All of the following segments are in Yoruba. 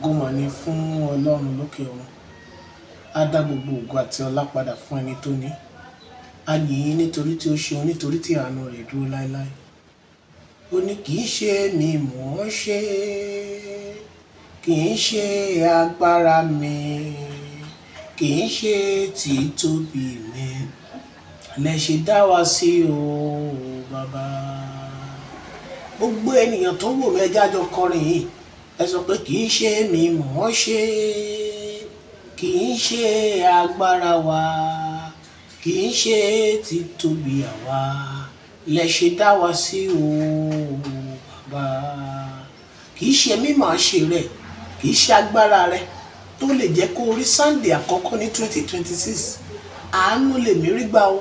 Ògo mà ní fún Ọlọ́run lókè ọ̀run. Á dá gbogbo ògo àti ọlá padà fún ẹni tó ní. A yìn ín nítorí tí ó ṣeun, nítorí tí àánú rẹ̀ dúró láéláé. Ó ní kì í ṣe mi mọ̀ ọ́n ṣe, kì í ṣe agbára mi, kì í ṣe títóbi mi lẹ ṣe dá wa sí o bàbá. Gbogbo ènìyàn tó wò mí, ẹ jẹ́ a jọ kọrin yìí. Ẹ sọ pé kì í ṣe mi mọ̀ ọ́n ṣe, kì í ṣe agbára wa, kì í ṣe títóbi àwa lẹ ṣe dá wa sí o bàbá. Kì í ṣe mímọ̀ ṣe rẹ̀, kì í ṣe agbára rẹ̀ tó lè jẹ́ kó rí Sunday àkọ́kọ́ ní 2026. Àánú lèmi rí gbà o,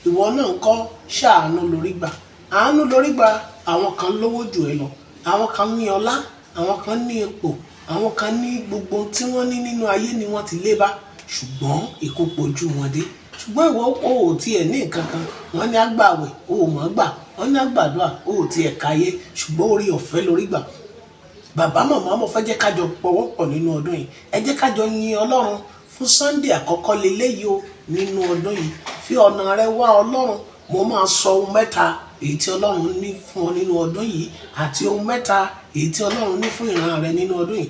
ìwọ náà ń kọ́ ṣàánú lórí gbà. Àánú lórí gbà. Àwọn kan lówó jù ẹ lọ, àwọn kan ní ọlá, àwọn kan ní ipò, àwọn kan ní gbogbo tí wọ́n ní nínú ayé ni wọ́n ti lé bá, ṣùgbọ́n ikú pojú wọn dé. Ṣùgbọ́n ìwọ ò tiẹ̀ ní nǹkan kan, wọ́n ní àgbàwẹ̀ o ò mọ̀ gbà, wọ́n ní àgbàdua o ò tiẹ̀ káyé, ṣùgbọ́n orí ọ̀fẹ́ lórí gbà. Bàbá màmá mo fẹ́ jẹ́ ká jọ pọwọ́pọ̀ nínú ọdún yìí. Ẹ jẹ́ ká jọ yin Ọlọ́run fún Sunday àkọ́kọ́ leléyìí o nínú ọdún yìí. Fi ọ̀nà rẹ wá Ọlọ́run. Mo máa sọ ohun mẹ́ta èyí tí Ọlọ́run ní fún ọ nínú ọdún yìí àti ohun mẹ́ta èyí tí Ọlọ́run ní fún ìran rẹ nínú ọdún yìí.